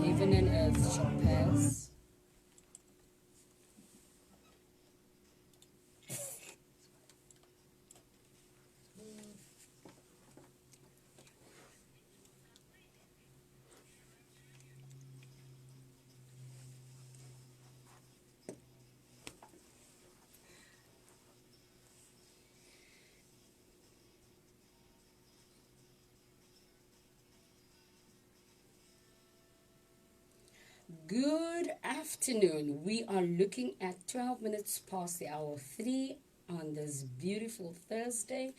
Heaven and earth shall pass. Good afternoon. We are looking at 12 minutes past the hour 3 on this beautiful Thursday.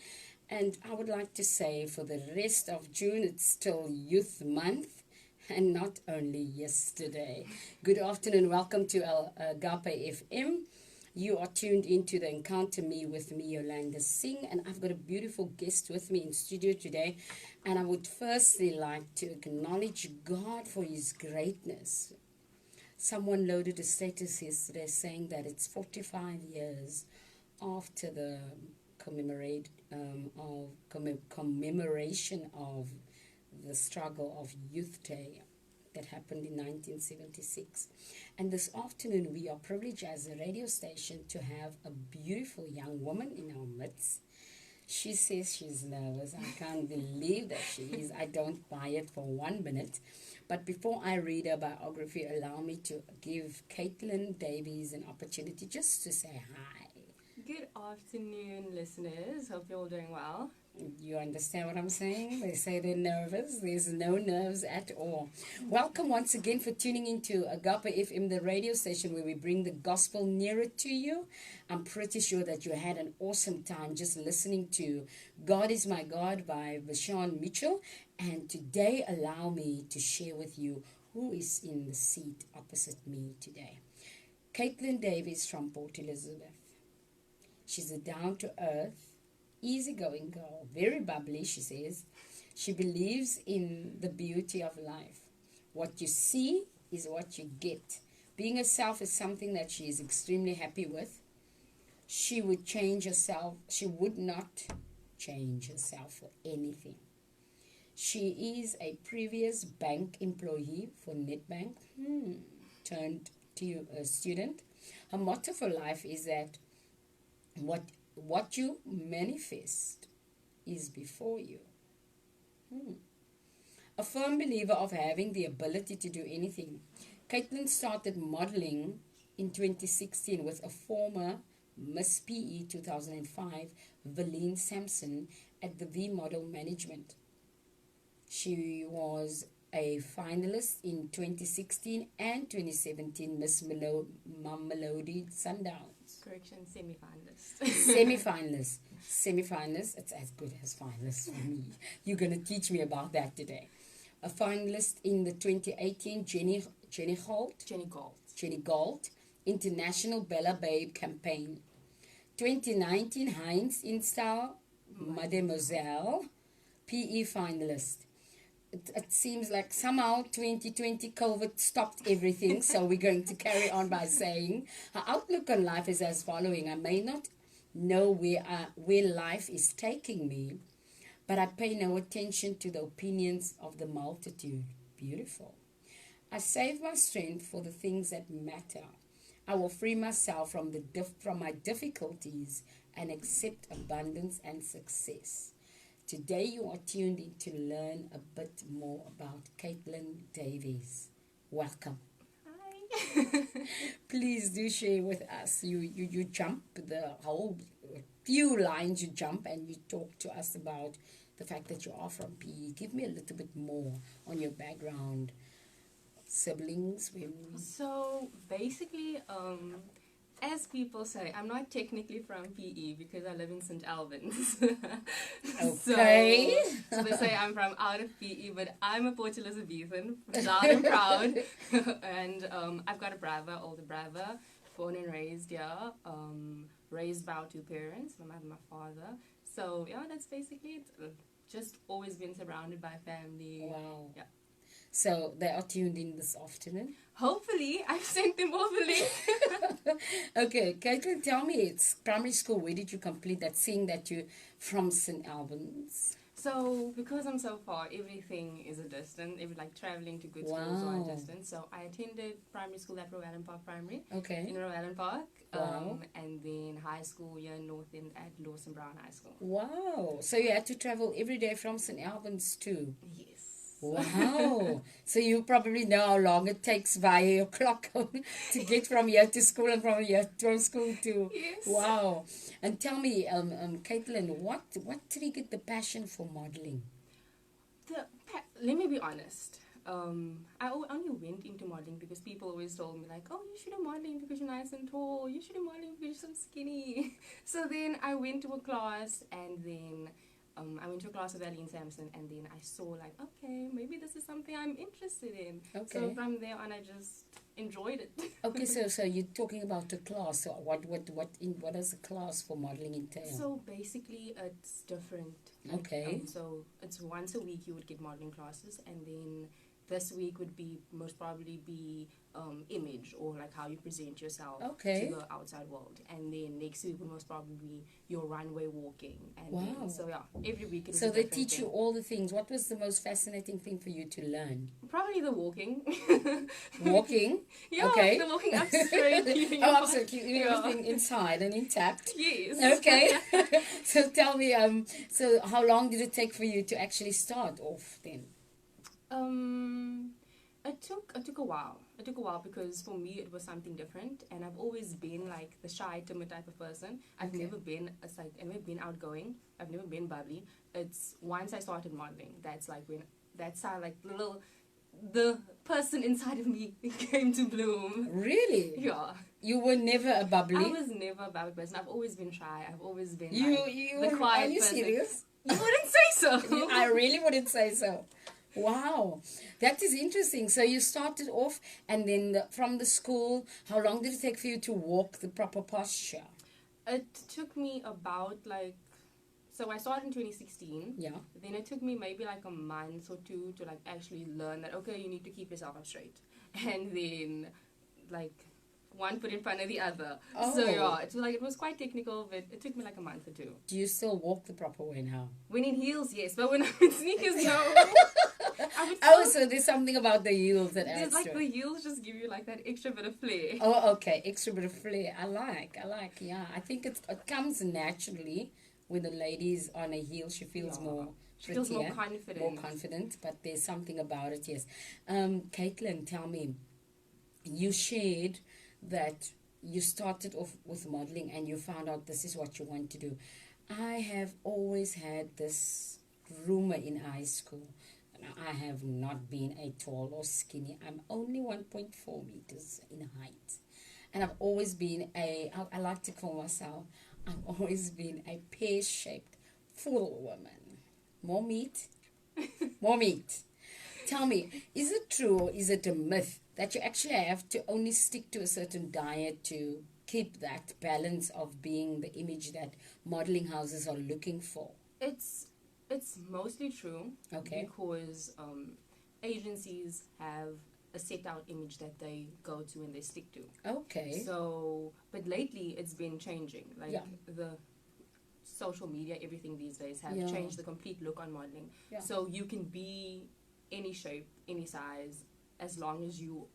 And I would like to say for the rest of June, it's still Youth Month and not only yesterday. Good afternoon. Welcome to Agape FM. You are tuned into the Encounter Me with me, Yolanda Singh, and I've got a beautiful guest with me in studio today. And I would firstly like to acknowledge God for His greatness. Someone loaded a status yesterday saying that it's 45 years after the commemoration of the struggle of Youth Day that happened in 1976. And this afternoon we are privileged as a radio station to have a beautiful young woman in our midst. She says she's nervous. I can't believe that she is. I don't buy it for 1 minute. But before I read her biography, allow me to give Caitlin Davies an opportunity just to say hi. Good afternoon, listeners. Hope you're all doing well. You understand what I'm saying? They say they're nervous. There's no nerves at all. Welcome once again for tuning into Agape FM, the radio station where we bring the gospel nearer to you. I'm pretty sure that you had an awesome time just listening to God is My God by Vashon Mitchell. And today, allow me to share with you who is in the seat opposite me today. Caitlin Davies from Port Elizabeth. She's a down-to-earth, easygoing girl, very bubbly, she says. She believes in the beauty of life. What you see is what you get. Being herself is something that she is extremely happy with. She would change herself. She would not change herself for anything. She is a previous bank employee for Nedbank, turned to a student. Her motto for life is that what you manifest is before you. A firm believer of having the ability to do anything. Caitlin started modeling in 2016 with a former Miss PE 2005, Valene Sampson, at the V Model Management. She was a finalist in 2016 and 2017 Miss Mamelodi Sundowns. Correction, semi-finalist. Semi-finalist. It's as good as finalist for me. You're going to teach me about that today. A finalist in the 2018 Jenni Gault International Bella Babe campaign. 2019 Heinz Instyle Mademoiselle PE finalist. It seems like somehow 2020 COVID stopped everything, so we're going to carry on by saying her outlook on life is as following. I may not know where life is taking me, but I pay no attention to the opinions of the multitude. Beautiful. I save my strength for the things that matter. I will free myself from my difficulties and accept abundance and success. Today you are tuned in to learn a bit more about Caitlin Davies. Welcome. Hi. Please do share with us. You jump the whole few lines, you jump and you talk to us about the fact that you are from PE. Give me a little bit more on your background, siblings. So basically, as people say, I'm not technically from PE because I live in St. Albans. Okay. So they say I'm from out of PE, but I'm a Port Elizabethan, loud and proud. And I've got a brother, older brother, born and raised here, raised by our two parents, my mother and my father. So yeah, that's basically it. Just always been surrounded by family. Wow. Yeah. So they are tuned in this afternoon. Hopefully, I've sent them all the link. Okay, Caitlin, tell me, it's primary school. Where did you complete that? Seeing that you're from St. Albans. So, because I'm so far, everything is a distance. Like traveling to good schools are a distance. So, I attended primary school at Rowan Park Primary. Okay. In Rowan Park. Wow. And then high school here in North End at Lawson Brown High School. Wow. So, you had to travel every day from St. Albans too? Yes. Wow. So, you probably know how long it takes via your clock to get from here to school and from school to... Yes. Wow. And tell me, Caitlin, what triggered the passion for modeling? Let me be honest. I only went into modeling because people always told me like, oh, you should do modeling because you're nice and tall. You should do modeling because you're so skinny. So then I went to a class, and then I went to a class with Valene Sampson, and then I saw like, okay, maybe this is something I'm interested in. Okay. So from there on, I just enjoyed it. Okay, so you're talking about a class. So what does a class for modeling entail? So basically, it's different. Okay. So it's once a week you would get modeling classes, and then this week would be most probably be image, or like how you present yourself to the outside world, and then next week would most probably be your runway walking, and then, so yeah, every week it was so a they different teach you all the things. What was the most fascinating thing for you to learn? Probably the walking. Walking? Yeah, okay. The walking up straight. Absolutely, keeping everything inside and intact. Yes. Okay. So tell me, so how long did it take for you to actually start off then? It took a while. It took a while because for me it was something different, and I've always been like the shy, timid type of person. I've never been outgoing. I've never been bubbly. It's once I started modeling, that's how like the person inside of me came to bloom. Really? Yeah. You were never a bubbly? I was never a bubbly person. I've always been shy. I've always been the quiet Are you person. serious? You wouldn't say so. I really wouldn't say so. Wow, that is interesting. So you started off, and then from the school, how long did it take for you to walk the proper posture? It took me about so I started in 2016. Yeah. Then it took me maybe like a month or two to like actually learn that, okay, you need to keep yourself up straight. And then like one foot in front of the other. Oh. So yeah, it was quite technical, but it took me like a month or two. Do you still walk the proper way now? When in heels, yes, but when I'm in sneakers, no. So there's something about the heels that adds like to it. the heels just give you like that extra bit of flair. Oh, okay, extra bit of flair. I like, yeah. I think it comes naturally when the lady's on a heel. She feels more prettier, feels more confident. But there's something about it, yes. Caitlin, tell me, you shared that you started off with modeling and you found out this is what you want to do. I have always had this rumor in high school. I have not been a tall or skinny. I'm only 1.4 meters in height. And I've always been I like to call myself, I've always been a pear-shaped, full woman. More meat, more meat. Tell me, is it true or is it a myth that you actually have to only stick to a certain diet to keep that balance of being the image that modeling houses are looking for? It's mostly true. Okay. Because agencies have a set out image that they go to and they stick to. Okay. So, but lately it's been changing. The social media, everything these days have changed the complete look on modeling. Yeah. So you can be any shape, any size, as long as you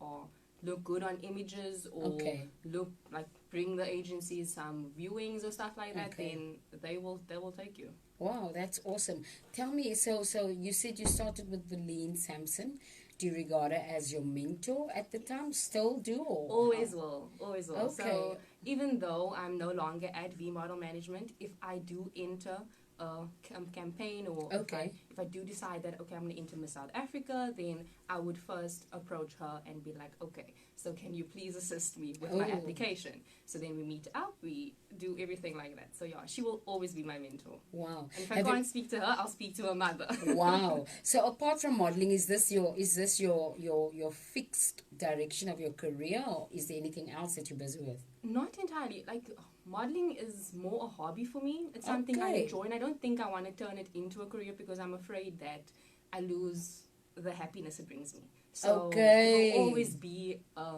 look good on images or look like bring the agencies some viewings or stuff like that. Then they will take you. Wow, that's awesome. Tell me, so you said you started with Valene Sampson. Do you regard her as your mentor at the time? Still do? Or always will. Okay. So even though I'm no longer at V Model Management, if I do enter a campaign or if I do decide that, okay, I'm going to enter Miss South Africa, then I would first approach her and be like, okay, so can you please assist me with my application? So then we meet up, we do everything like that. So yeah, she will always be my mentor. Wow. And if I can't speak to her, I'll speak to her mother. Wow. So apart from modeling, is this your fixed direction of your career, or is there anything else that you're busy with? Not entirely. Like, modeling is more a hobby for me. It's something I enjoy, and I don't think I want to turn it into a career because I'm afraid that I lose the happiness it brings me. So it will always be a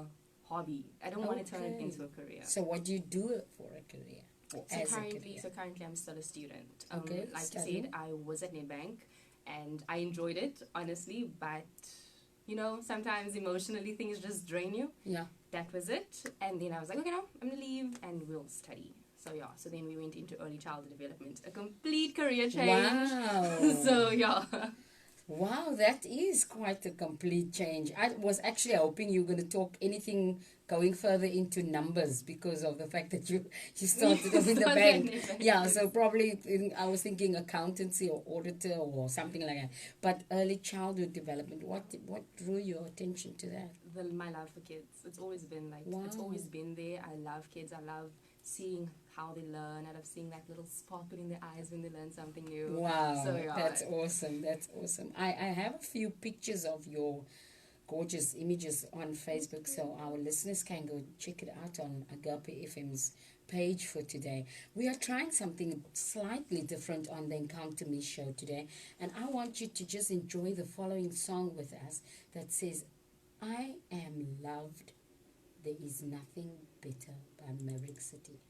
hobby. I don't want to turn it into a career. So what do you do for a career? So as a currently, career? so currently, I'm still a student. Okay, Like studying. you said, I was at Nedbank, and I enjoyed it honestly. But sometimes emotionally things just drain you. Yeah. That was it, and then I was like, okay, no, I'm gonna leave, and we'll study. So yeah, so then we went into early childhood development, a complete career change. Wow. So yeah. Wow, that is quite a complete change. I was actually hoping you were going to talk anything going further into numbers because of the fact that you started off in the bank. Yeah, so probably I was thinking accountancy or auditor or something like that. But early childhood development, what drew your attention to that? My love for kids. It's always been like, Wow. it's always been there. I love kids. I love seeing how they learn. I love seeing that little sparkle in their eyes when they learn something new. Wow, So yeah. that's awesome. That's awesome. I have a few pictures of your gorgeous images on Facebook, so our listeners can go check it out on Agape FM's page for today. We are trying something slightly different on the Encounter Me show today, and I want you to just enjoy the following song with us that says, I am loved, there is nothing better, by Maverick City.